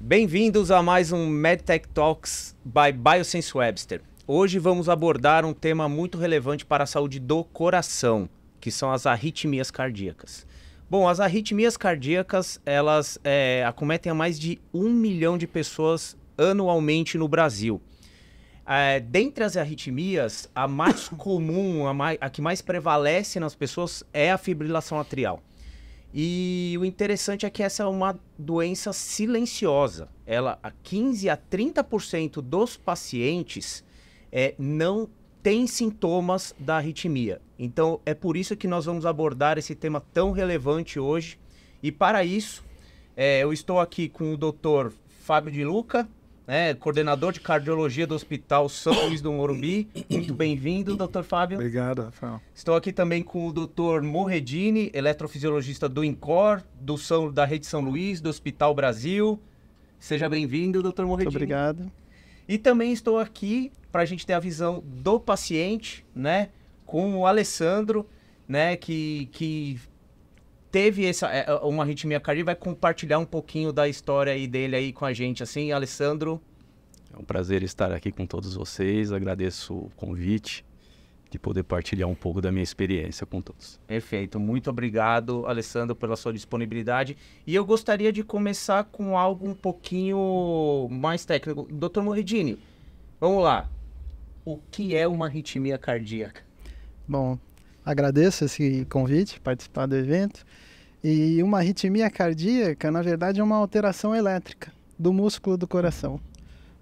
Bem-vindos a mais um MedTech Talks by Biosense Webster. Hoje vamos abordar um tema muito relevante para a saúde do coração, que são as arritmias cardíacas. Bom, as arritmias cardíacas, elas acometem a mais de 1 milhão de pessoas anualmente no Brasil. Dentre as arritmias, a mais comum, a que mais prevalece nas pessoas é a fibrilação atrial. E o interessante é que essa é uma doença silenciosa. A 15 a 30% dos pacientes não têm sintomas da arritmia. Então, é por isso que nós vamos abordar esse tema tão relevante hoje. E para isso, eu estou aqui com o Dr. Fábio de Luca, coordenador de cardiologia do Hospital São Luís do Morumbi. Muito bem-vindo, Dr. Fábio. Obrigado, Rafael. Estou aqui também com o Dr. Morredini, eletrofisiologista do INCOR, da Rede São Luís, do Hospital Brasil. Seja bem-vindo, Dr. Morredini. Muito obrigado. E também estou aqui para a gente ter a visão do paciente, com o Alessandro, que teve uma arritmia cardíaca, vai compartilhar um pouquinho da história aí dele aí com a gente, assim, Alessandro. É um prazer estar aqui com todos vocês, agradeço o convite de poder partilhar um pouco da minha experiência com todos. Perfeito, muito obrigado, Alessandro, pela sua disponibilidade. E eu gostaria de começar com algo um pouquinho mais técnico. Dr. Morredini, vamos lá. O que é uma arritmia cardíaca? Bom, agradeço esse convite, participar do evento. E uma arritmia cardíaca, na verdade, é uma alteração elétrica do músculo do coração.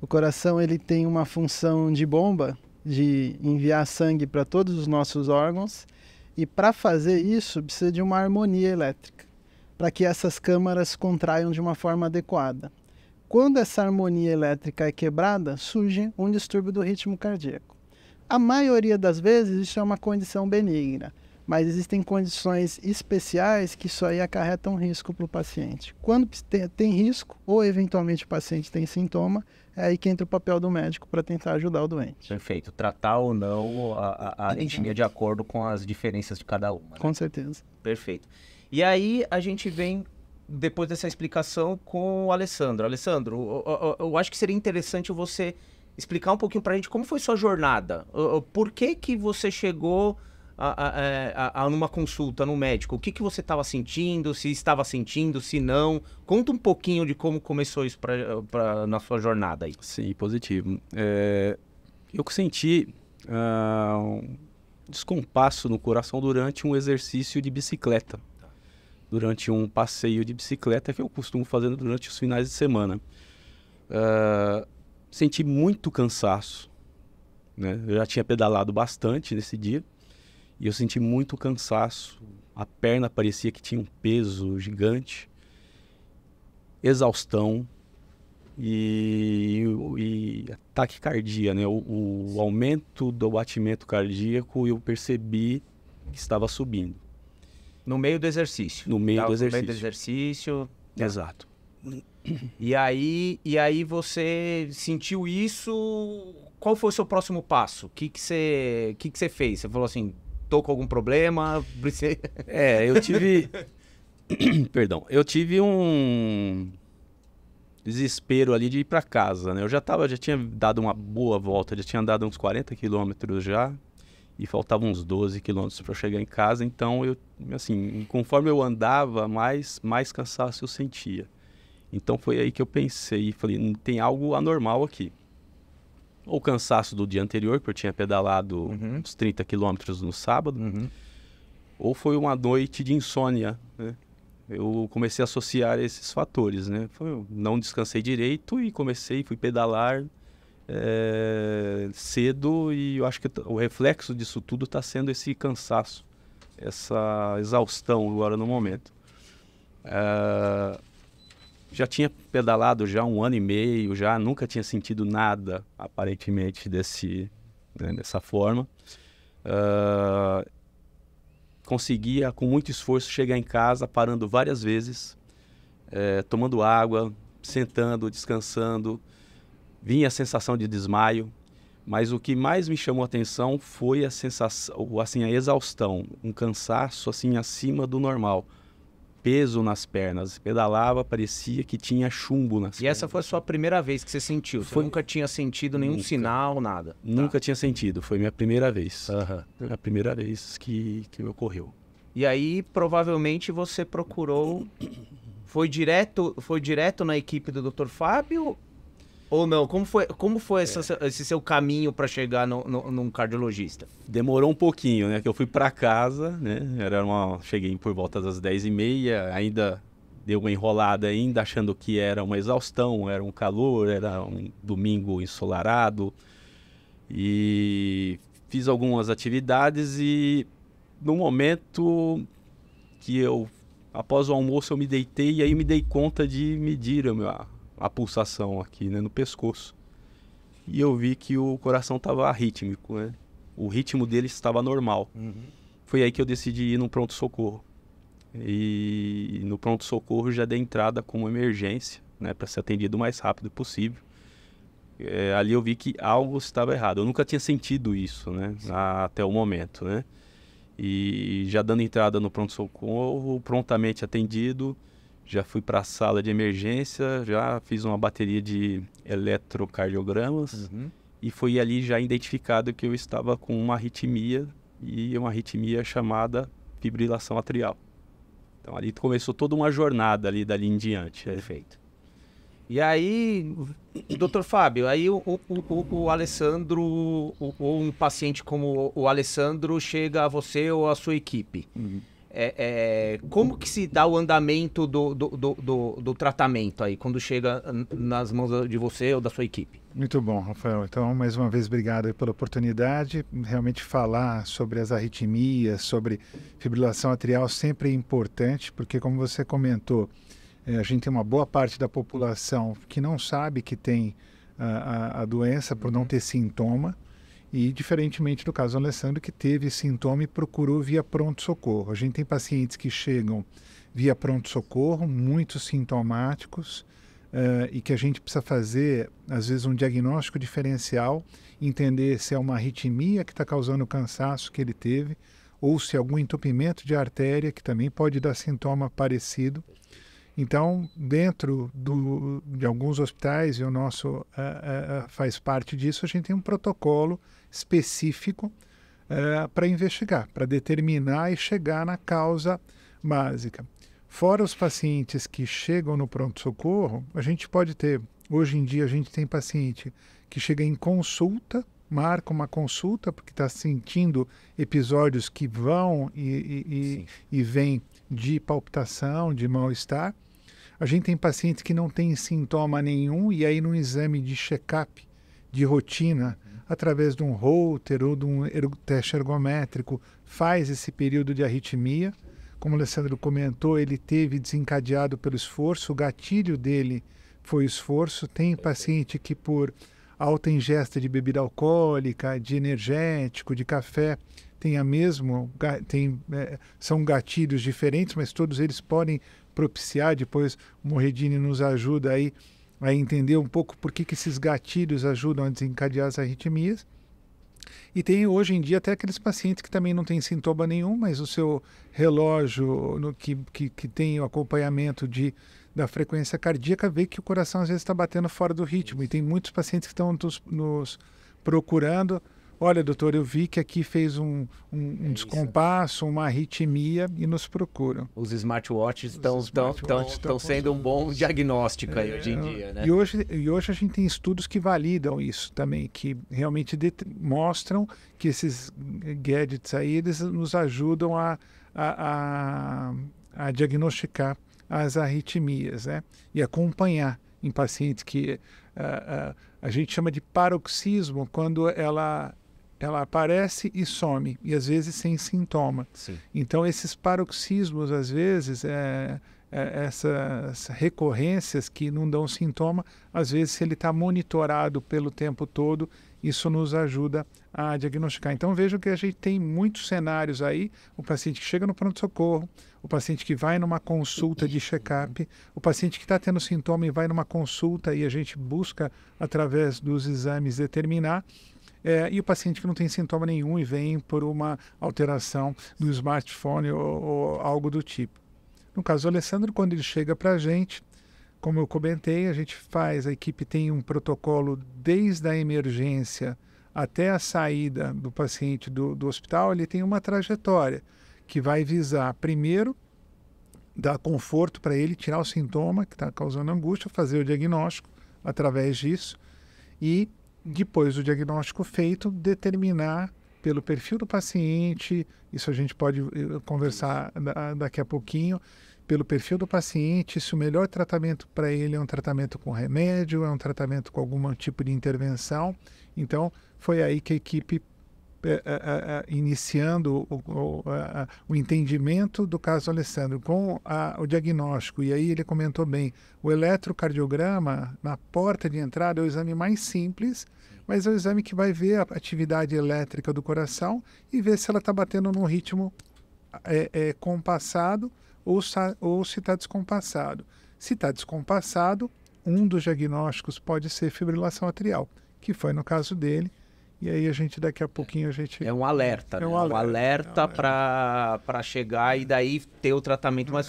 O coração ele tem uma função de bomba, de enviar sangue para todos os nossos órgãos. E para fazer isso, precisa de uma harmonia elétrica, para que essas câmaras contraiam de uma forma adequada. Quando essa harmonia elétrica é quebrada, surge um distúrbio do ritmo cardíaco. A maioria das vezes isso é uma condição benigna, mas existem condições especiais que isso aí acarretam risco para o paciente. Quando tem risco, ou eventualmente o paciente tem sintoma, é aí que entra o papel do médico para tentar ajudar o doente. Perfeito. Tratar ou não a arritmia de acordo com as diferenças de cada uma. Com certeza. Perfeito. E aí a gente vem, depois dessa explicação, com o Alessandro. Alessandro, eu acho que seria interessante você explicar um pouquinho para a gente como foi sua jornada. Por que você chegou numa consulta no médico? O que você estava sentindo? Se estava sentindo, se não? Conta um pouquinho de como começou isso na sua jornada aí. Sim, positivo. Eu senti um descompasso no coração durante um exercício de bicicleta. Durante um passeio de bicicleta que eu costumo fazer durante os finais de semana. Senti muito cansaço, Eu já tinha pedalado bastante nesse dia e eu senti muito cansaço. A perna parecia que tinha um peso gigante, exaustão e taquicardia, O aumento do batimento cardíaco eu percebi que estava subindo. No meio do exercício? No meio do exercício. No meio do exercício. Exato. E aí você sentiu isso, qual foi o seu próximo passo? O que você fez? Você falou assim, tô com algum problema? Eu tive... Perdão, eu tive um desespero ali de ir para casa, Eu já tinha dado uma boa volta, já tinha andado uns 40 quilômetros já, e faltavam uns 12 quilômetros para chegar em casa, então conforme eu andava, mais cansaço eu sentia. Então foi aí que eu pensei, falei, tem algo anormal aqui. Ou cansaço do dia anterior, porque eu tinha pedalado uns 30 quilômetros no sábado, ou foi uma noite de insônia, Eu comecei a associar esses fatores, Eu não descansei direito e fui pedalar cedo, e eu acho que o reflexo disso tudo está sendo esse cansaço, essa exaustão agora no momento. Já tinha pedalado já 1 ano e meio, nunca tinha sentido nada, aparentemente, dessa forma. Conseguia, com muito esforço, chegar em casa, parando várias vezes, tomando água, sentando, descansando. Vinha a sensação de desmaio, mas o que mais me chamou a atenção foi a sensação, a exaustão, um cansaço acima do normal. peso nas pernas. Pedalava, parecia que tinha chumbo nas E essa foi a sua primeira vez que você sentiu? Você nunca tinha sentido nenhum sinal, nada? Nunca tinha sentido, foi minha primeira vez. Aham. A primeira vez que me ocorreu. E aí, provavelmente, você procurou... Foi direto na equipe do Dr. Fábio? Ou não? Como foi esse seu caminho para chegar num cardiologista? Demorou um pouquinho, né? Que eu fui para casa, né? Cheguei por volta das 10h30, ainda deu uma enrolada ainda, achando que era uma exaustão, era um calor, era um domingo ensolarado. E fiz algumas atividades e no momento que após o almoço eu me deitei e aí me dei conta de medir a pulsação aqui, né, no pescoço. E eu vi que o coração estava arrítmico, né? O ritmo dele estava normal. Foi aí que eu decidi ir no pronto-socorro. E no pronto-socorro já dei entrada como emergência, né, para ser atendido o mais rápido possível. Ali eu vi que algo estava errado. Eu nunca tinha sentido isso, né, até o momento, né? E já dando entrada no pronto-socorro, prontamente atendido, já fui para a sala de emergência, já fiz uma bateria de eletrocardiogramas e foi ali já identificado que eu estava com uma arritmia e uma arritmia chamada fibrilação atrial. Então ali começou toda uma jornada ali dali em diante. Perfeito. E aí, doutor Fábio, aí o Alessandro, ou um paciente como o Alessandro chega a você ou a sua equipe. Como que se dá o andamento do tratamento aí, quando chega nas mãos de você ou da sua equipe? Muito bom, Rafael. Então, mais uma vez, obrigado aí pela oportunidade. Realmente falar sobre as arritmias, sobre fibrilação atrial sempre é importante, porque como você comentou, a gente tem uma boa parte da população que não sabe que tem a doença por não ter sintoma. E diferentemente do caso do Alessandro, que teve sintoma e procurou via pronto-socorro. A gente tem pacientes que chegam via pronto-socorro, muito sintomáticos, e que a gente precisa fazer, às vezes, um diagnóstico diferencial, entender se é uma arritmia que está causando o cansaço que ele teve, ou se é algum entupimento de artéria, que também pode dar sintoma parecido. Então, dentro de alguns hospitais, e o nosso faz parte disso, a gente tem um protocolo específico para investigar, para determinar e chegar na causa básica. Fora os pacientes que chegam no pronto-socorro, a gente pode ter, hoje em dia a gente tem paciente que chega em consulta, marca uma consulta porque está sentindo episódios que vão e vêm de palpitação, de mal-estar. A gente tem pacientes que não têm sintoma nenhum e aí no exame de check-up, de rotina, através de um Holter ou de um teste ergométrico, faz esse período de arritmia. Como o Alessandro comentou, ele teve desencadeado pelo esforço, o gatilho dele foi o esforço. Tem paciente que por alta ingesta de bebida alcoólica, de energético, de café, são gatilhos diferentes, mas todos eles podem propiciar. Depois o Morredini nos ajuda aí a entender um pouco por que esses gatilhos ajudam a desencadear as arritmias. E tem hoje em dia até aqueles pacientes que também não têm sintoma nenhum, mas o seu relógio que tem o acompanhamento da frequência cardíaca vê que o coração às vezes está batendo fora do ritmo. E tem muitos pacientes que estão nos procurando. Olha, doutor, eu vi que aqui fez um descompasso, uma arritmia e nos procuram. Os smartwatches estão sendo um bom diagnóstico aí hoje em dia, né? E hoje a gente tem estudos que validam isso também, que realmente mostram que esses gadgets aí, eles nos ajudam a diagnosticar as arritmias, né? E acompanhar em pacientes que a gente chama de paroxismo, quando ela aparece e some, e às vezes sem sintoma. Sim. Então, esses paroxismos, às vezes, essas recorrências que não dão sintoma, às vezes, se ele está monitorado pelo tempo todo, isso nos ajuda a diagnosticar. Então, vejo que a gente tem muitos cenários aí, o paciente que chega no pronto-socorro, o paciente que vai numa consulta de check-up, o paciente que está tendo sintoma e vai numa consulta e a gente busca, através dos exames, determinar, e o paciente que não tem sintoma nenhum e vem por uma alteração do smartphone ou algo do tipo. No caso do Alessandro, quando ele chega para a gente, como eu comentei, a equipe tem um protocolo desde a emergência até a saída do paciente do hospital, ele tem uma trajetória que vai visar, primeiro, dar conforto para ele, tirar o sintoma que está causando angústia, fazer o diagnóstico através disso e, depois do diagnóstico feito, determinar pelo perfil do paciente, isso a gente pode conversar daqui a pouquinho, pelo perfil do paciente, se o melhor tratamento para ele é um tratamento com remédio, é um tratamento com algum tipo de intervenção. Então, foi aí que a equipe, iniciando o entendimento do caso do Alessandro, com o diagnóstico, e aí ele comentou bem, o eletrocardiograma, na porta de entrada, é o exame mais simples, mas é o exame que vai ver a atividade elétrica do coração e ver se ela está batendo num ritmo compassado ou se está descompassado. Se está descompassado, um dos diagnósticos pode ser fibrilação atrial, que foi no caso dele. E aí daqui a pouquinho a gente... É um alerta, né? Um alerta para chegar e daí ter o tratamento mais...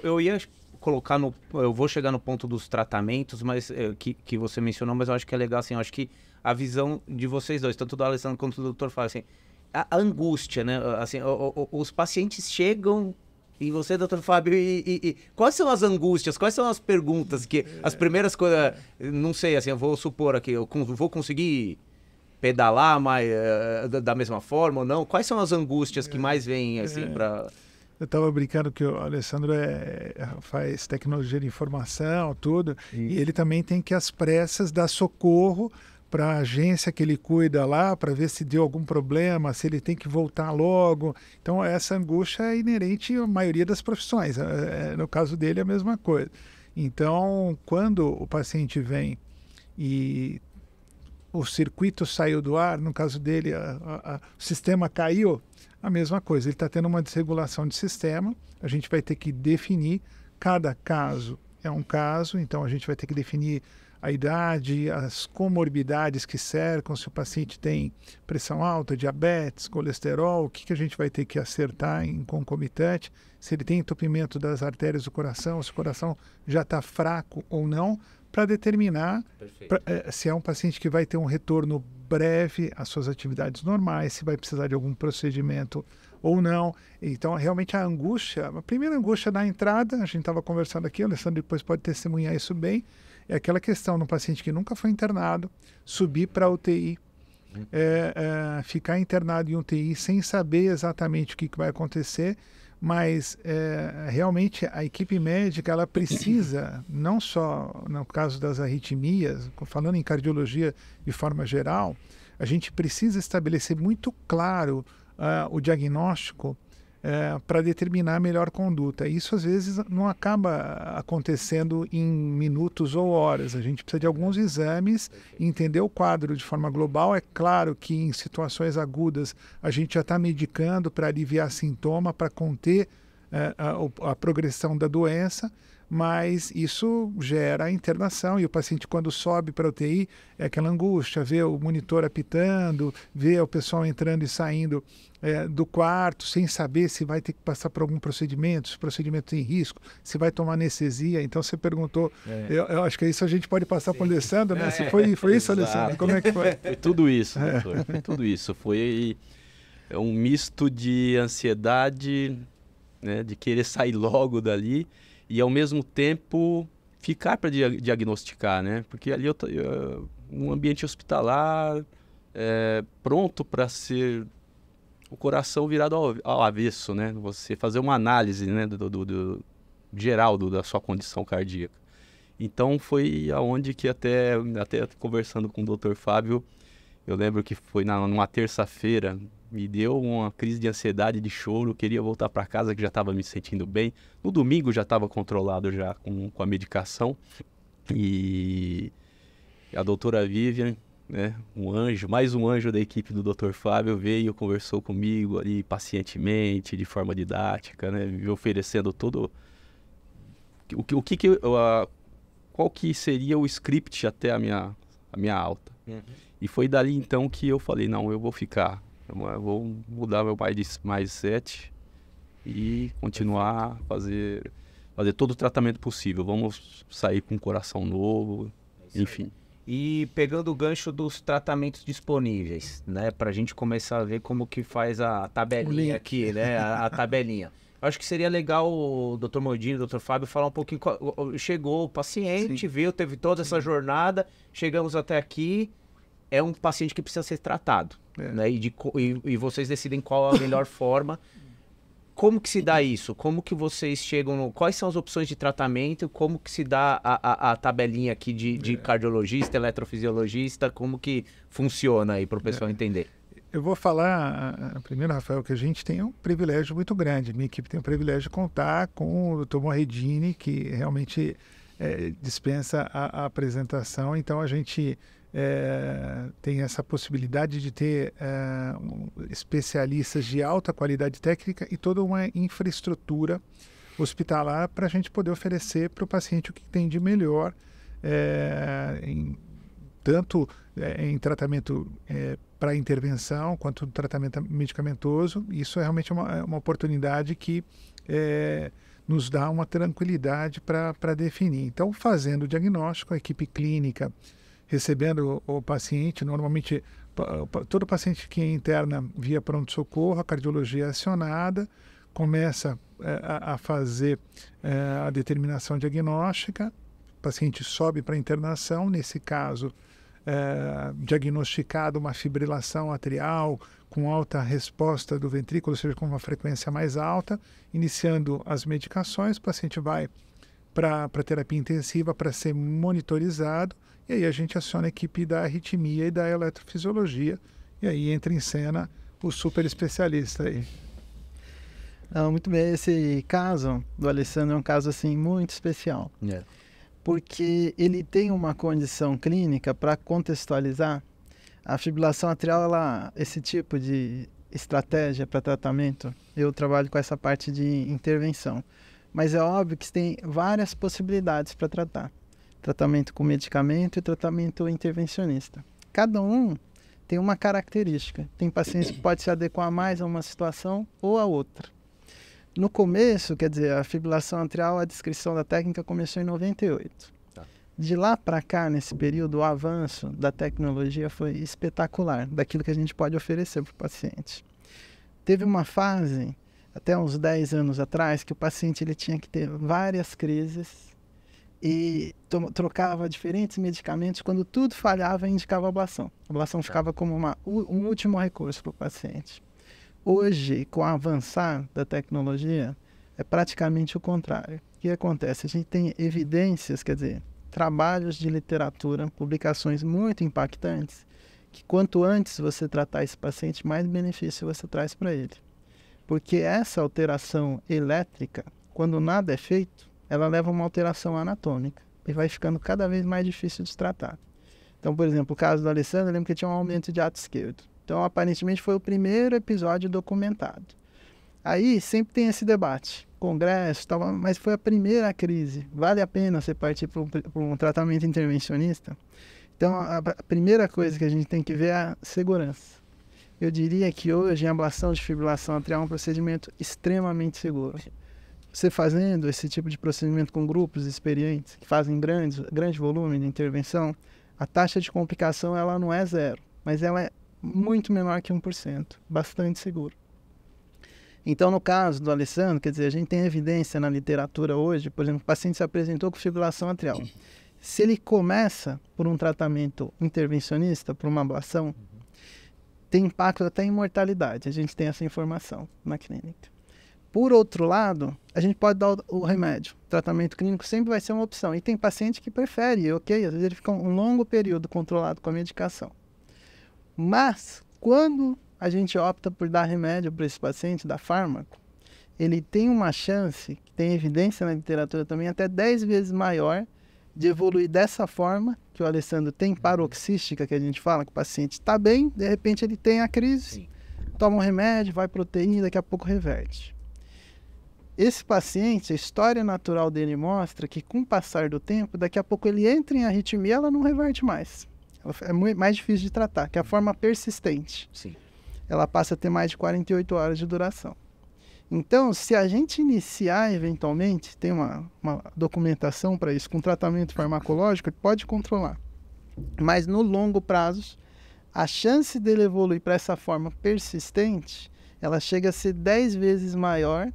Eu ia colocar no... Eu vou chegar no ponto dos tratamentos, mas que você mencionou, mas eu acho que é legal, assim, eu acho que a visão de vocês dois, tanto do Alessandro quanto do Dr. Fábio, assim, a angústia, né? Assim, os pacientes chegam... E você, doutor Fábio, quais são as angústias, quais são as perguntas que... As primeiras coisas... Não sei, assim, eu vou supor aqui, eu vou conseguir pedalar da mesma forma ou não? Quais são as angústias que mais vêm, assim, para... Eu estava brincando que o Alessandro faz tecnologia de informação, tudo, e ele também tem que, às pressas, dar socorro para a agência que ele cuida lá, para ver se deu algum problema, se ele tem que voltar logo. Então, essa angústia é inerente à maioria das profissões. No caso dele, é a mesma coisa. Então, quando o paciente vem e o circuito saiu do ar, no caso dele, o sistema caiu, a mesma coisa. Ele está tendo uma desregulação de sistema, a gente vai ter que definir, cada caso é um caso, então a gente vai ter que definir a idade, as comorbidades que cercam, se o paciente tem pressão alta, diabetes, colesterol, o que a gente vai ter que acertar em concomitante, se ele tem entupimento das artérias do coração, se o coração já está fraco ou não, para determinar se é um paciente que vai ter um retorno breve às suas atividades normais, se vai precisar de algum procedimento ou não. Então, realmente a angústia, a primeira angústia da entrada, a gente estava conversando aqui, o Alessandro depois pode testemunhar isso bem, é aquela questão de um paciente que nunca foi internado, subir para a UTI, ficar internado em UTI sem saber exatamente o que vai acontecer, mas realmente a equipe médica ela precisa, não só no caso das arritmias, falando em cardiologia de forma geral, a gente precisa estabelecer muito claro o diagnóstico para determinar a melhor conduta. Isso às vezes não acaba acontecendo em minutos ou horas. A gente precisa de alguns exames, entender o quadro de forma global. É claro que em situações agudas a gente já está medicando para aliviar sintoma, para conter a progressão da doença, mas isso gera internação e o paciente quando sobe para a UTI é aquela angústia, vê o monitor apitando, vê o pessoal entrando e saindo do quarto sem saber se vai ter que passar por algum procedimento, se o procedimento tem risco, se vai tomar anestesia. Então você perguntou, eu acho que isso a gente pode passar para o Alessandro, né? Se foi isso, Alessandro? Como é que foi? Foi tudo isso, doutor. Foi tudo isso. Foi um misto de ansiedade, né, de querer sair logo dali, e ao mesmo tempo ficar para diagnosticar, né? Porque ali um ambiente hospitalar pronto para ser o coração virado ao avesso, né? Você fazer uma análise, né, do geral da sua condição cardíaca. Então foi aonde que até conversando com o Dr. Fábio, eu lembro que foi numa terça-feira, me deu uma crise de ansiedade, de choro, queria voltar para casa que já estava me sentindo bem. No domingo já estava controlado já com a medicação. E a doutora Vivian, né, um anjo, mais um anjo da equipe do Dr. Fábio, veio, conversou comigo ali pacientemente, de forma didática, né, me oferecendo todo... qual que seria o script até a minha alta. Uhum. E foi dali então que eu falei, não, eu vou ficar. Eu vou mudar meu mindset e continuar a fazer fazer todo o tratamento possível. Vamos sair com um coração novo, enfim. E pegando o gancho dos tratamentos disponíveis, né? Pra gente começar a ver como que faz a tabelinha aqui, né? A tabelinha. Eu acho que seria legal o Dr. Modini, o Dr. Fábio, falar um pouquinho. Chegou o paciente, Sim. viu, teve toda essa jornada, chegamos até aqui, é um paciente que precisa ser tratado, né? E vocês decidem qual a melhor forma. Como que se dá isso? Como que vocês chegam quais são as opções de tratamento? Como que se dá a tabelinha aqui de cardiologista, eletrofisiologista? Como que funciona aí para o pessoal entender? Eu vou falar, primeiro, Rafael, que a gente tem um privilégio muito grande. Minha equipe tem o privilégio de contar com o Dr. Morredini, que realmente dispensa a apresentação. Então, a gente tem essa possibilidade de ter especialistas de alta qualidade técnica e toda uma infraestrutura hospitalar para a gente poder oferecer para o paciente o que tem de melhor, tanto em tratamento para intervenção quanto no tratamento medicamentoso. Isso é realmente uma oportunidade que nos dá uma tranquilidade para definir. Então, fazendo o diagnóstico, a equipe clínica recebendo o paciente, normalmente todo paciente que interna via pronto-socorro, a cardiologia é acionada, começa a fazer a determinação diagnóstica, o paciente sobe para a internação, nesse caso, diagnosticado uma fibrilação atrial com alta resposta do ventrículo, ou seja, com uma frequência mais alta, iniciando as medicações, o paciente vai para terapia intensiva para ser monitorizado, e aí a gente aciona a equipe da arritmia e da eletrofisiologia, e aí entra em cena o super especialista aí. Muito bem, esse caso do Alessandro é um caso assim muito especial, porque ele tem uma condição clínica. Para contextualizar, a fibrilação atrial, esse tipo de estratégia para tratamento, eu trabalho com essa parte de intervenção, mas é óbvio que tem várias possibilidades para tratar. Tratamento com medicamento e tratamento intervencionista. Cada um tem uma característica. Tem pacientes que podem se adequar mais a uma situação ou a outra. No começo, quer dizer, a fibrilação atrial, a descrição da técnica começou em 98. De lá para cá, nesse período, o avanço da tecnologia foi espetacular, daquilo que a gente pode oferecer para o paciente. Teve uma fase, até uns 10 anos atrás, que o paciente ele tinha que ter várias crises e trocava diferentes medicamentos. Quando tudo falhava, indicava a ablação. A ablação ficava como um último recurso para o paciente. Hoje, com o avançar da tecnologia, é praticamente o contrário. O que acontece? A gente tem evidências, quer dizer, trabalhos de literatura, publicações muito impactantes, que quanto antes você tratar esse paciente, mais benefício você traz para ele. Porque essa alteração elétrica, quando nada é feito, ela leva a uma alteração anatômica e vai ficando cada vez mais difícil de tratar. Então, por exemplo, o caso do Alessandro, eu lembro que tinha um aumento de ato esquerdo. Então, aparentemente, foi o primeiro episódio documentado. Aí, sempre tem esse debate, congresso, tal, mas foi a primeira crise. Vale a pena você partir para um tratamento intervencionista? Então, a primeira coisa que a gente tem que ver é a segurança. Eu diria que hoje a ablação de fibrilação atrial é um procedimento extremamente seguro. Você fazendo esse tipo de procedimento com grupos experientes, que fazem grande volume de intervenção, a taxa de complicação ela não é 0, mas ela é muito menor que 1%, bastante seguro. Então, no caso do Alessandro, quer dizer, a gente tem evidência na literatura hoje, por exemplo, o paciente se apresentou com fibrilação atrial. Se ele começa por um tratamento intervencionista, por uma ablação, tem impacto até em mortalidade. A gente tem essa informação na clínica. Por outro lado, a gente pode dar o remédio. O tratamento clínico sempre vai ser uma opção. E tem paciente que prefere, ok? Às vezes ele fica um longo período controlado com a medicação. Mas, quando a gente opta por dar remédio para esse paciente, dar fármaco, ele tem uma chance, que tem evidência na literatura também, até 10 vezes maior de evoluir dessa forma que o Alessandro tem paroxística, que a gente fala, que o paciente está bem, de repente ele tem a crise, toma um remédio, vai proteína, daqui a pouco reverte. Esse paciente, a história natural dele mostra que com o passar do tempo, daqui a pouco ele entra em arritmia, ela não reverte mais. É muito mais difícil de tratar, que é a forma persistente. Sim. Ela passa a ter mais de 48 horas de duração. Então, se a gente iniciar eventualmente, tem uma documentação para isso, com tratamento farmacológico, pode controlar. Mas no longo prazo, a chance dele evoluir para essa forma persistente, ela chega a ser 10 vezes maior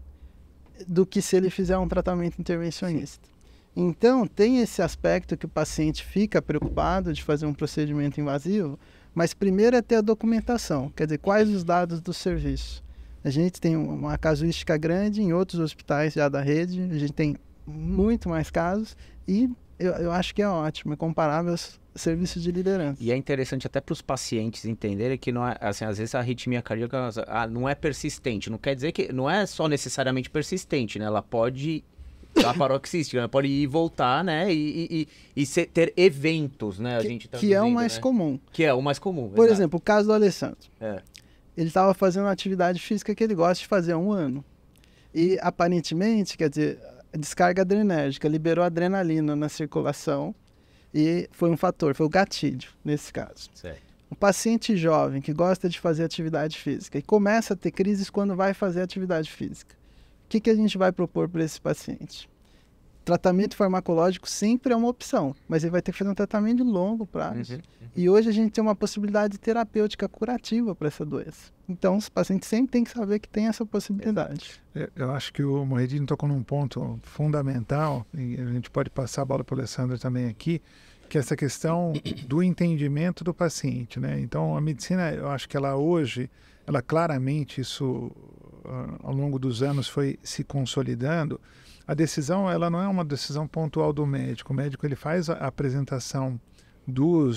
do que se ele fizer um tratamento intervencionista. Então, tem esse aspecto que o paciente fica preocupado de fazer um procedimento invasivo, mas primeiro é ter a documentação, quer dizer, quais os dados do serviço. A gente tem uma casuística grande em outros hospitais já da rede, a gente tem muito mais casos e eu acho que é ótimo, é comparável aos serviços de liderança. E é interessante até para os pacientes entenderem que não é, assim, às vezes a arritmia cardíaca não é persistente, não quer dizer que não é só necessariamente persistente, né? Ela pode a paroxística, né? Pode ir e voltar, né? E ter eventos, né? A gente tá que é o dizendo, mais né? comum. Que é o mais comum. Por exato. exemplo, o caso do Alessandro. É. Ele estava fazendo uma atividade física que ele gosta de fazer há 1 ano. E aparentemente, quer dizer, a descarga adrenérgica liberou adrenalina na circulação e foi um fator, foi o gatilho nesse caso. Certo. Um paciente jovem que gosta de fazer atividade física e começa a ter crises quando vai fazer atividade física. O que a gente vai propor para esse paciente? Tratamento farmacológico sempre é uma opção, mas ele vai ter que fazer um tratamento de longo prazo. E hoje a gente tem uma possibilidade terapêutica curativa para essa doença. Então, os pacientes sempre têm que saber que tem essa possibilidade. Eu acho que o Moredini tocou num ponto fundamental, e a gente pode passar a bola para o Alessandro também aqui, que é essa questão do entendimento do paciente, né? Então, a medicina, eu acho que ela hoje, ela claramente, isso ao longo dos anos foi se consolidando. A decisão, ela não é uma decisão pontual do médico. O médico, ele faz a apresentação do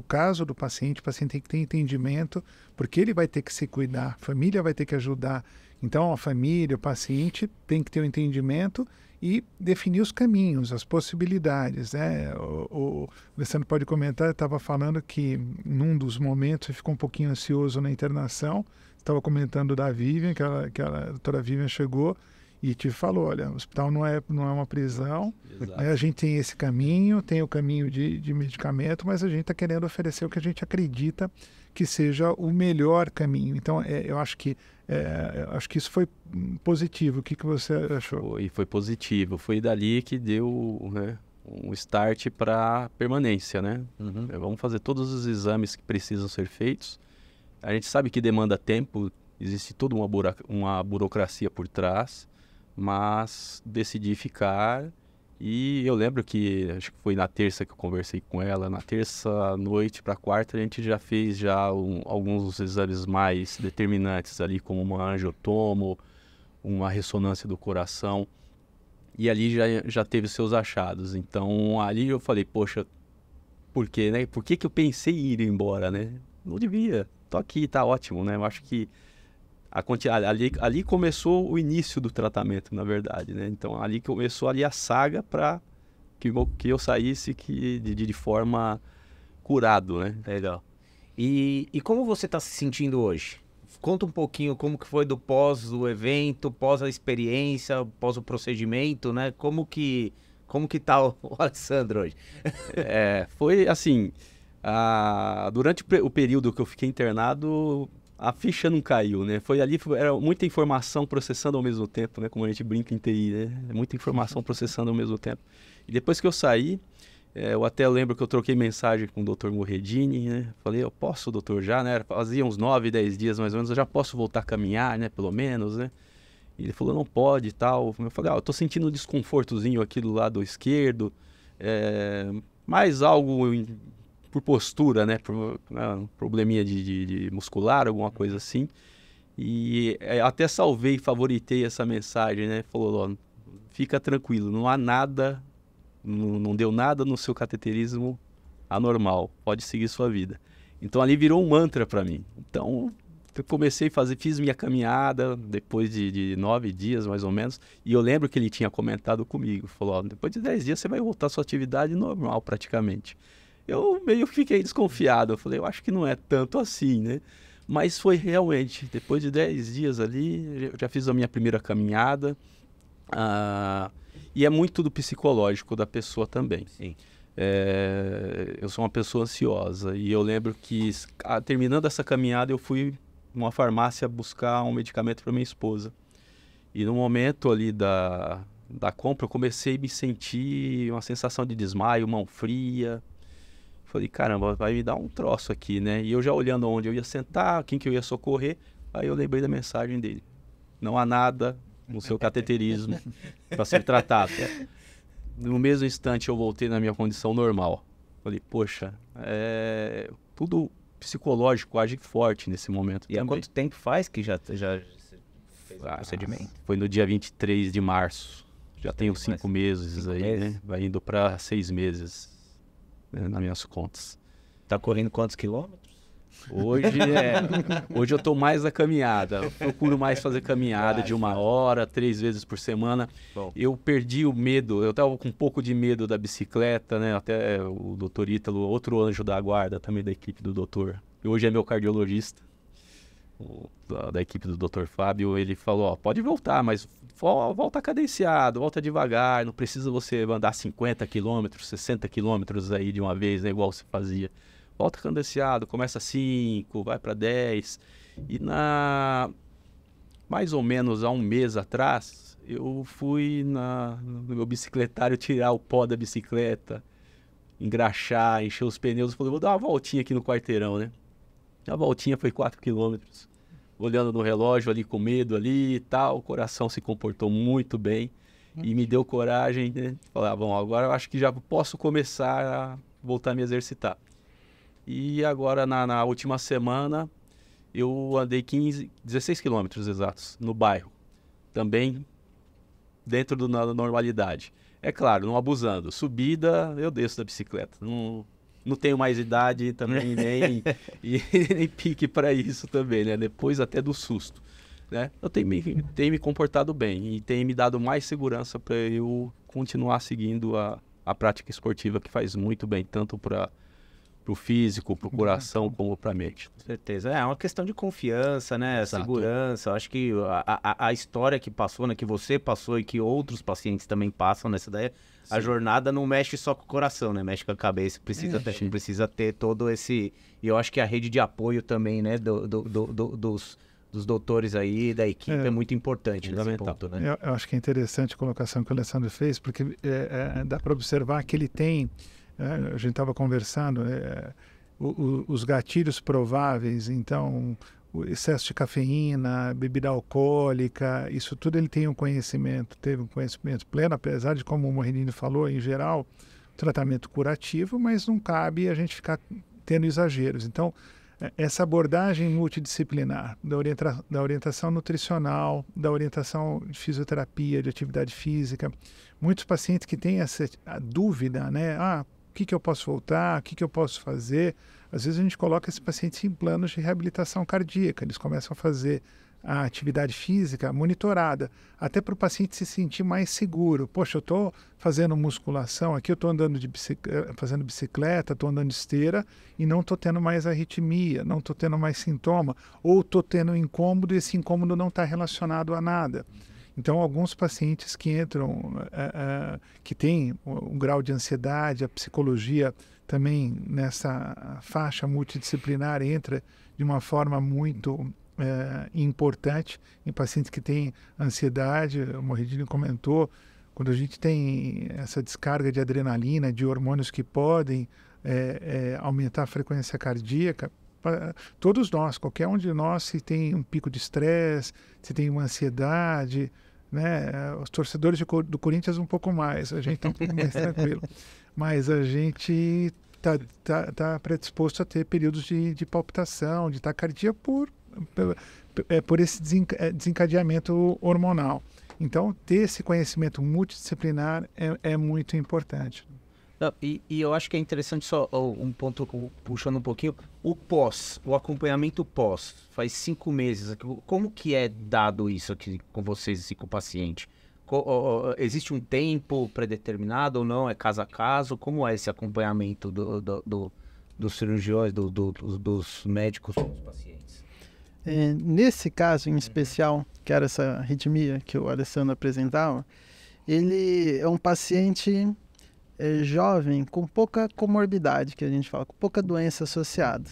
caso do paciente. O paciente tem que ter entendimento, porque ele vai ter que se cuidar, a família vai ter que ajudar. Então, a família, o paciente tem que ter o entendimento e definir os caminhos, as possibilidades, né? O Alessandro pode comentar, estava falando que num dos momentos ele ficou um pouquinho ansioso na internação. Estava comentando da Vivian, que a doutora Vivian chegou e te falou, olha, o hospital não é uma prisão, né? A gente tem esse caminho, tem o caminho de medicamento, mas a gente está querendo oferecer o que a gente acredita que seja o melhor caminho. Então, eu acho que isso foi positivo. O que você achou? Foi positivo. Foi dali que deu, né, um start para permanência, né? Vamos fazer todos os exames que precisam ser feitos. A gente sabe que demanda tempo, existe toda uma burocracia por trás, mas decidi ficar. E eu lembro que, acho que foi na terça que eu conversei com ela, na terça noite para quarta a gente já fez alguns exames mais determinantes ali, como uma angiotomo, uma ressonância do coração, e ali já teve seus achados. Então ali eu falei, poxa, por quê, né? Por que eu pensei em ir embora, né? Não devia, tô aqui, tá ótimo, né? Eu acho que ali começou o início do tratamento, na verdade, né? Então ali começou a saga para que eu saísse de forma curado, né? Legal. E como você está se sentindo hoje? Conta um pouquinho como que foi pós o evento, pós a experiência, pós o procedimento, né? Como que tá o Alessandro hoje? Foi assim, durante o período que eu fiquei internado, a ficha não caiu, né? Era muita informação processando ao mesmo tempo, né? Como a gente brinca em TI, né? Muita informação processando ao mesmo tempo. E depois que eu saí, eu até lembro que eu troquei mensagem com o Dr. Moredini, né? Falei, eu posso, doutor, já, né? Fazia uns 9, 10 dias mais ou menos, eu já posso voltar a caminhar, né? Pelo menos, né? E ele falou, não pode e tal. Eu falei, eu tô sentindo um desconfortozinho aqui do lado esquerdo, mais algo por postura, né? Um probleminha de muscular, alguma coisa assim. E até salvei, favoritei essa mensagem, né? Falou, fica tranquilo, não há nada, não deu nada no seu cateterismo anormal, pode seguir sua vida. Então ali virou um mantra para mim. Então eu comecei fiz minha caminhada depois de 9 dias mais ou menos, e eu lembro que ele tinha comentado comigo, falou, depois de 10 dias você vai voltar à sua atividade normal praticamente. Eu meio que fiquei desconfiado, eu falei, eu acho que não é tanto assim, né? Mas foi realmente, depois de 10 dias ali, eu já fiz a minha primeira caminhada, e é muito do psicológico da pessoa também. Sim. Eu sou uma pessoa ansiosa, e eu lembro que terminando essa caminhada eu fui numa farmácia buscar um medicamento para minha esposa. E no momento ali da compra, eu comecei a me sentir uma sensação de desmaio, mão fria. Falei, caramba, vai me dar um troço aqui, né? E eu já olhando onde eu ia sentar, quem que eu ia socorrer, aí eu lembrei da mensagem dele. Não há nada no seu cateterismo para ser tratado. No mesmo instante eu voltei na minha condição normal. Falei, poxa, tudo psicológico age forte nesse momento. E há quanto tempo faz que já fez o procedimento? Foi no dia 23 de março. Já tenho 5 meses aí, né? Vai indo para 6 meses, né, nas minhas contas. Tá correndo quantos quilômetros? Hoje eu tô mais na caminhada. Eu procuro mais fazer caminhada de 1 hora, 3 vezes por semana. Bom. Eu perdi o medo, eu tava com um pouco de medo da bicicleta, né? Até o doutor Ítalo, outro anjo da guarda também da equipe do doutor. Hoje é meu cardiologista, da equipe do doutor Fábio. Ele falou, ó, pode voltar, mas volta cadenciado, volta devagar. Não precisa você andar 50 quilômetros, 60 quilômetros aí de uma vez, né? Igual você fazia. Volta cadenciado, começa 5, vai para 10. E mais ou menos há um mês atrás, eu fui no meu bicicletário tirar o pó da bicicleta, engraxar, encher os pneus. Falei, vou dar uma voltinha aqui no quarteirão, né? A voltinha foi 4 quilômetros. Olhando no relógio ali, com medo ali e tal. O coração se comportou muito bem e me deu coragem, né? Falar, bom, agora eu acho que já posso começar a voltar a me exercitar. E agora, na última semana, eu andei 16 quilômetros exatos no bairro. Também dentro da normalidade. É claro, não abusando. Subida, eu desço da bicicleta. Não tenho mais idade também, nem pique para isso também, né? Depois até do susto, né? Eu tenho me comportado bem e tem me dado mais segurança para eu continuar seguindo a prática esportiva, que faz muito bem, tanto para o físico, para o coração, como para a mente. Com certeza. É uma questão de confiança, né? Exato. Segurança. Eu acho que a história que passou, né? Que você passou e que outros pacientes também passam nessa ideia, a jornada não mexe só com o coração, né? Mexe com a cabeça. Precisa ter todo esse... E eu acho que a rede de apoio também, né? Dos doutores aí, da equipe, é muito importante nesse ponto, né? Eu acho que é interessante a colocação que o Alessandro fez, porque dá para observar que ele tem... a gente estava conversando, os gatilhos prováveis, então o excesso de cafeína, bebida alcoólica, isso tudo ele tem teve um conhecimento pleno, apesar de, como o Morrinini falou, em geral, tratamento curativo, mas não cabe a gente ficar tendo exageros. Então, essa abordagem multidisciplinar da orientação nutricional, da orientação de fisioterapia, de atividade física, muitos pacientes que têm a dúvida, né? O que eu posso voltar? O que eu posso fazer? Às vezes a gente coloca esses pacientes em planos de reabilitação cardíaca. Eles começam a fazer a atividade física monitorada, até para o paciente se sentir mais seguro. Poxa, eu estou fazendo musculação aqui, eu estou andando fazendo bicicleta, estou andando de esteira e não estou tendo mais arritmia, não estou tendo mais sintoma, ou estou tendo incômodo e esse incômodo não está relacionado a nada. Então, alguns pacientes que entram, que têm um grau de ansiedade, a psicologia também nessa faixa multidisciplinar entra de uma forma muito importante em pacientes que têm ansiedade. O Morrinini comentou, quando a gente tem essa descarga de adrenalina, de hormônios que podem aumentar a frequência cardíaca, todos nós, qualquer um de nós, se tem um pico de estresse, se tem uma ansiedade, né? Os torcedores do Corinthians um pouco mais, a gente está um pouco mais tranquilo, mas a gente tá predisposto a ter períodos de palpitação, de taquicardia por esse desencadeamento hormonal. Então, ter esse conhecimento multidisciplinar é muito importante. E eu acho que é interessante só um ponto, puxando um pouquinho, o acompanhamento pós, faz 5 meses, como que é dado isso aqui com vocês e com o paciente? Existe um tempo predeterminado ou não? É caso a caso? Como é esse acompanhamento dos cirurgiões, dos médicos com os pacientes? Nesse caso em especial, que era essa arritmia que o Alessandro apresentava, ele é um paciente jovem com pouca comorbidade, que a gente fala, com pouca doença associada.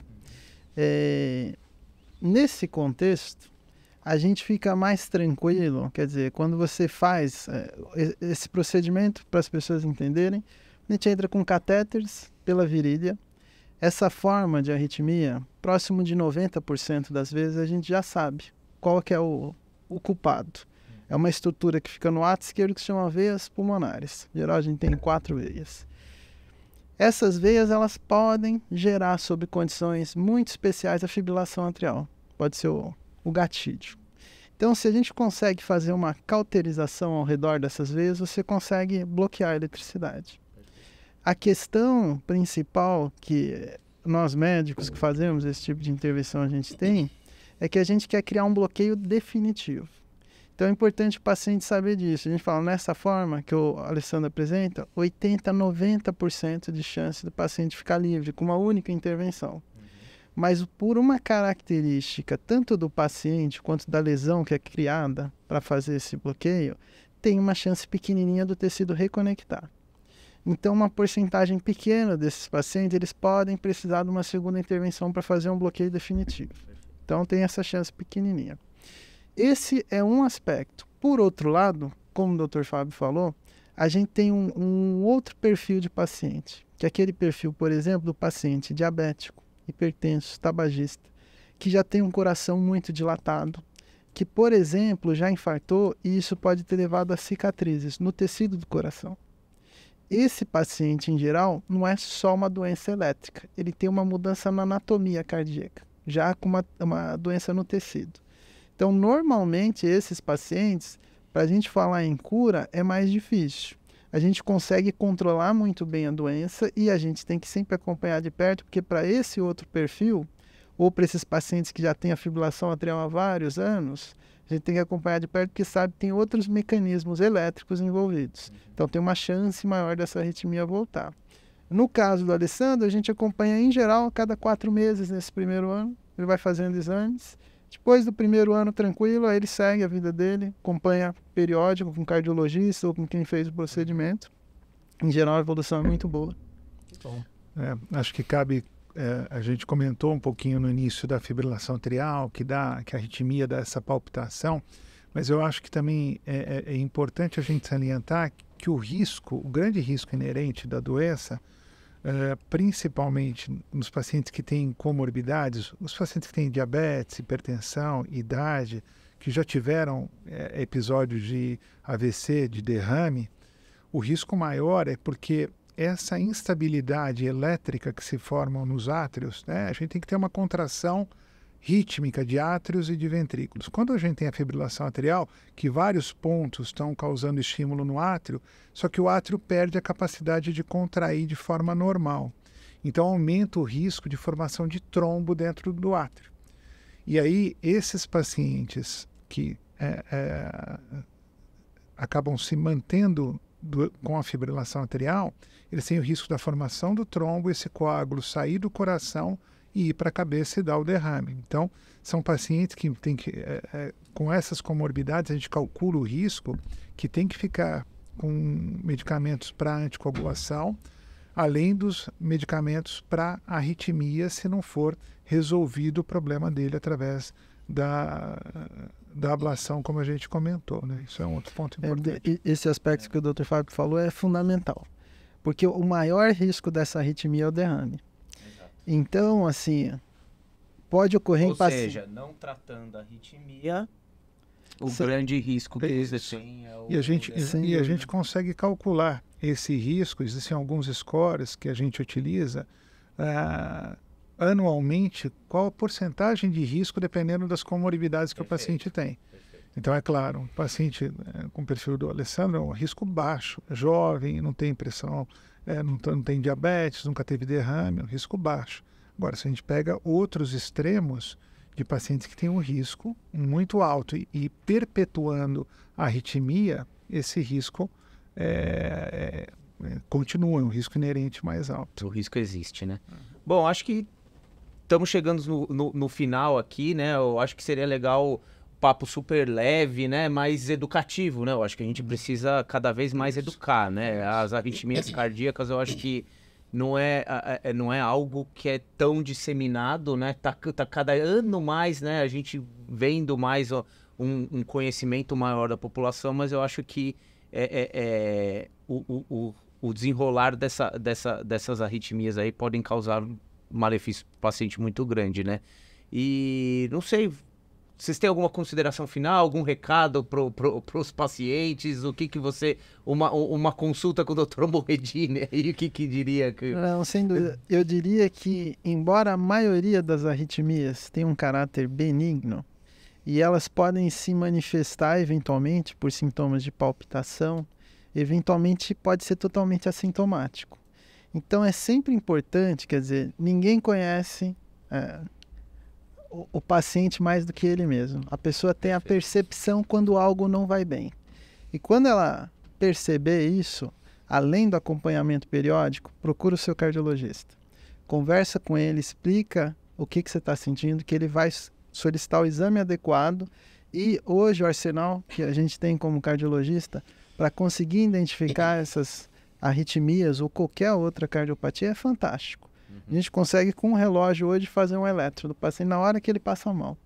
nesse contexto, a gente fica mais tranquilo, quer dizer, quando você faz esse procedimento, para as pessoas entenderem, a gente entra com catéteres pela virilha. Essa forma de arritmia, próximo de 90% das vezes, a gente já sabe qual que é o culpado. É uma estrutura que fica no ato esquerdo que se chama veias pulmonares. Em geral, a gente tem 4 veias. Essas veias, elas podem gerar, sob condições muito especiais, a fibrilação atrial. Pode ser o gatilho. Então, se a gente consegue fazer uma cauterização ao redor dessas veias, você consegue bloquear a eletricidade. A questão principal que nós médicos que fazemos esse tipo de intervenção a gente tem, é que a gente quer criar um bloqueio definitivo. Então é importante o paciente saber disso. A gente fala, nessa forma que o Alessandro apresenta, 80% a 90% de chance do paciente ficar livre com uma única intervenção. Mas por uma característica tanto do paciente quanto da lesão que é criada para fazer esse bloqueio, tem uma chance pequenininha do tecido reconectar. Então uma porcentagem pequena desses pacientes, eles podem precisar de uma segunda intervenção para fazer um bloqueio definitivo. Então tem essa chance pequenininha. Esse é um aspecto. Por outro lado, como o Dr. Fábio falou, a gente tem um outro perfil de paciente, que é aquele perfil, por exemplo, do paciente diabético, hipertenso, tabagista, que já tem um coração muito dilatado, que, por exemplo, já infartou e isso pode ter levado a cicatrizes no tecido do coração. Esse paciente, em geral, não é só uma doença elétrica, ele tem uma mudança na anatomia cardíaca, já com uma doença no tecido. Então, normalmente, esses pacientes, para a gente falar em cura, é mais difícil. A gente consegue controlar muito bem a doença e a gente tem que sempre acompanhar de perto, porque para esse outro perfil, ou para esses pacientes que já têm a fibrilação atrial há vários anos, a gente tem que acompanhar de perto porque sabe que tem outros mecanismos elétricos envolvidos. Então tem uma chance maior dessa arritmia voltar. No caso do Alessandro, a gente acompanha em geral a cada 4 meses nesse primeiro ano. Ele vai fazendo exames. Depois do primeiro ano tranquilo, aí ele segue a vida dele, acompanha periódico com cardiologista ou com quem fez o procedimento. Em geral a evolução é muito boa. Bom. Acho que cabe... a gente comentou um pouquinho no início da fibrilação atrial, que a arritmia dá essa palpitação, mas eu acho que também é importante a gente salientar que o grande risco inerente da doença, principalmente nos pacientes que têm comorbidades, os pacientes que têm diabetes, hipertensão, idade, que já tiveram episódios de AVC, de derrame, o risco maior é porque essa instabilidade elétrica que se forma nos átrios, a gente tem que ter uma contração rítmica de átrios e de ventrículos. Quando a gente tem a fibrilação atrial, que vários pontos estão causando estímulo no átrio, só que o átrio perde a capacidade de contrair de forma normal. Então aumenta o risco de formação de trombo dentro do átrio. E aí esses pacientes que acabam se mantendo com a fibrilação atrial, eles têm o risco da formação do trombo, esse coágulo sair do coração e ir para a cabeça e dar o derrame. Então, são pacientes que têm que, com essas comorbidades, a gente calcula o risco que tem que ficar com medicamentos para anticoagulação, além dos medicamentos para arritmia, se não for resolvido o problema dele através da ablação, como a gente comentou, né? Isso é um outro ponto importante. Esse aspecto que o Dr. Fábio falou é fundamental, porque o maior risco dessa arritmia é o derrame. Exato. Então, assim, pode ocorrer... Ou seja, não tratando a arritmia, o grande risco que você tem é o... E a gente consegue calcular esse risco, existem alguns scores que a gente utiliza, anualmente, qual a porcentagem de risco dependendo das comorbidades que o paciente tem. Então, é claro, um paciente com o perfil do Alessandro é um risco baixo, jovem, não tem pressão, não tem diabetes, nunca teve derrame, é um risco baixo. Agora, se a gente pega outros extremos de pacientes que têm um risco muito alto e perpetuando a arritmia, esse risco continua, é um risco inerente mais alto. O risco existe, né? Bom, acho que estamos chegando no final aqui, né? Eu acho que seria legal papo super leve, né? Mais educativo, né? Eu acho que a gente precisa cada vez mais educar, né? As arritmias cardíacas, eu acho que não é algo que é tão disseminado, né? Tá cada ano mais, né? A gente vendo mais um conhecimento maior da população, mas eu acho que o desenrolar dessas arritmias aí podem causar um malefício para o paciente muito grande, né? E não sei, vocês têm alguma consideração final, algum recado para os pacientes? O que você... Uma consulta com o Dr. Morredini aí, o que diria? Não, sem dúvida. Eu diria que, embora a maioria das arritmias tenha um caráter benigno, e elas podem se manifestar eventualmente por sintomas de palpitação, eventualmente pode ser totalmente assintomático. Então é sempre importante, quer dizer, ninguém conhece o paciente mais do que ele mesmo. A pessoa tem a percepção quando algo não vai bem. E quando ela perceber isso, além do acompanhamento periódico, procura o seu cardiologista. Conversa com ele, explica o que você está sentindo, que ele vai solicitar o exame adequado. E hoje o arsenal que a gente tem como cardiologista para conseguir identificar essas arritmias ou qualquer outra cardiopatia é fantástico. A gente consegue com um relógio hoje fazer um eletro do paciente na hora que ele passa mal.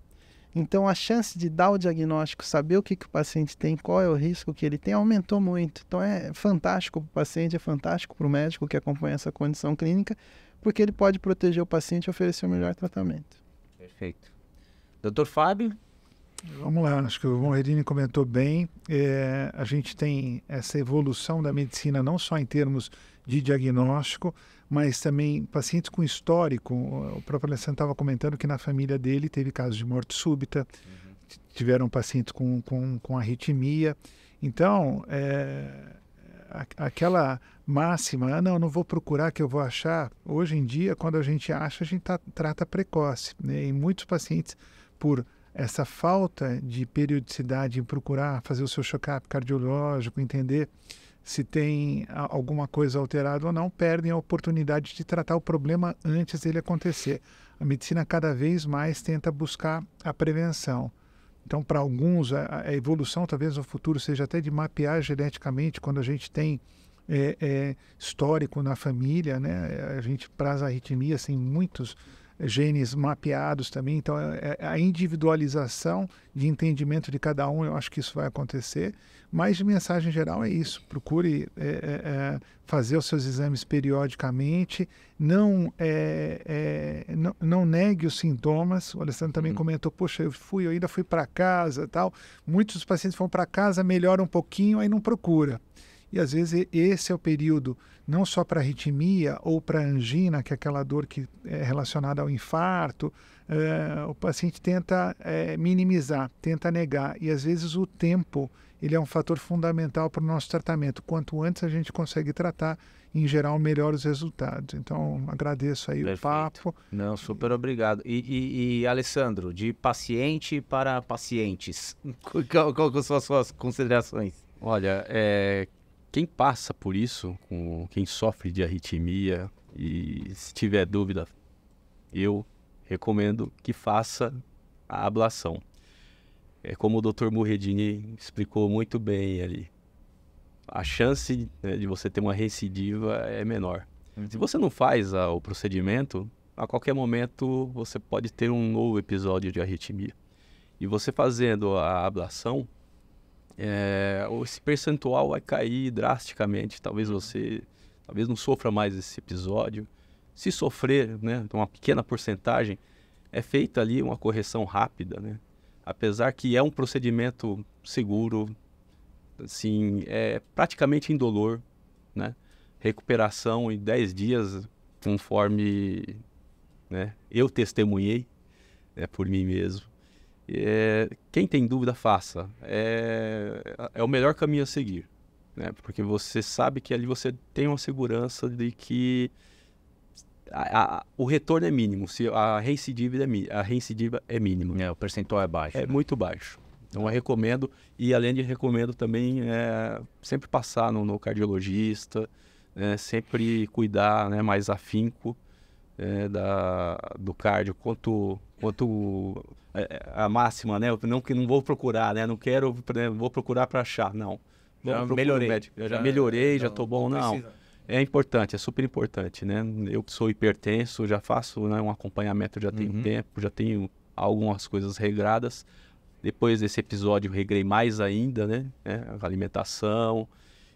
Então a chance de dar o diagnóstico, saber o que o paciente tem, qual é o risco que ele tem, aumentou muito. Então é fantástico para o paciente, é fantástico para o médico que acompanha essa condição clínica, porque ele pode proteger o paciente e oferecer o melhor tratamento. Perfeito. Dr. Fábio? Vamos lá, acho que o Morredini comentou bem. A gente tem essa evolução da medicina não só em termos de diagnóstico, mas também pacientes com histórico. O próprio Alessandro estava comentando que na família dele teve casos de morte súbita, tiveram pacientes com arritmia. Então, aquela máxima, não vou procurar que eu vou achar. Hoje em dia, quando a gente acha, a gente trata precoce, né? E muitos pacientes, por essa falta de periodicidade em procurar fazer o seu check-up cardiológico, entender se tem alguma coisa alterada ou não, perdem a oportunidade de tratar o problema antes dele acontecer. A medicina cada vez mais tenta buscar a prevenção. Então, para alguns, a evolução talvez no futuro seja até de mapear geneticamente, quando a gente tem histórico na família, né? A gente, para as arritmias, tem muitos genes mapeados também, então a individualização de entendimento de cada um, eu acho que isso vai acontecer, mas de mensagem geral é isso, procure fazer os seus exames periodicamente, não negue os sintomas. O Alessandro também comentou, poxa, eu ainda fui para casa, tal. Muitos pacientes vão para casa, melhoram um pouquinho, aí não procura. E às vezes esse é o período não só para arritmia ou para angina, que é aquela dor que é relacionada ao infarto, o paciente tenta minimizar, tenta negar. E às vezes o tempo ele é um fator fundamental para o nosso tratamento. Quanto antes a gente consegue tratar, em geral, melhor os resultados. Então, agradeço aí. Perfeito. O papo. Não, super obrigado. E Alessandro, de paciente para pacientes, qual são as suas considerações? Olha, quem passa por isso, quem sofre de arritmia e se tiver dúvida, eu recomendo que faça a ablação. É como o Dr. Morredini explicou muito bem ali. A chance, né, de você ter uma recidiva é menor. Se você não faz o procedimento, a qualquer momento você pode ter um novo episódio de arritmia. E você fazendo a ablação, esse percentual vai cair drasticamente. Talvez não sofra mais esse episódio. Se sofrer, né, uma pequena porcentagem, é feita ali uma correção rápida, né? Apesar que é um procedimento seguro, assim, é praticamente indolor, né? Recuperação em 10 dias, conforme, né, eu testemunhei, por mim mesmo. Quem tem dúvida, faça. É o melhor caminho a seguir, né? Porque você sabe que ali você tem uma segurança de que o retorno é mínimo, se a recidiva é mínima. O percentual é baixo. É muito baixo. Então eu recomendo, e além de recomendo também, sempre passar no cardiologista, sempre cuidar, né, mais afinco do cardio, quanto a máxima, né? Não vou procurar, né? Não quero, vou procurar para achar, não. Já melhorei. Já melhorei, já estou bom, não. É importante, é super importante, né? Eu que sou hipertenso, já faço, né, um acompanhamento, já tenho tempo, já tenho algumas coisas regradas. Depois desse episódio eu regrei mais ainda, né? A alimentação.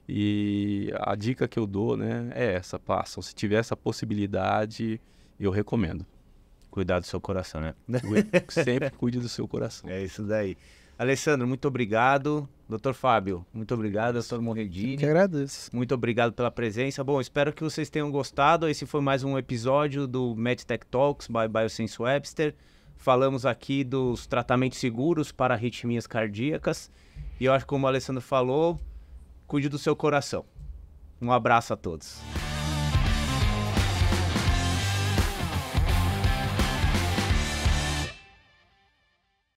E a dica que eu dou, né, é essa, façam. Se tiver essa possibilidade, eu recomendo. Cuidar do seu coração, né? Sempre cuide do seu coração. É isso daí. Alessandro, muito obrigado. Dr. Fábio, muito obrigado. Dr. Morredini. Que agradeço. Muito obrigado pela presença. Bom, espero que vocês tenham gostado. Esse foi mais um episódio do MedTech Talks by Biosense Webster. Falamos aqui dos tratamentos seguros para arritmias cardíacas. E eu acho que, como o Alessandro falou, cuide do seu coração. Um abraço a todos.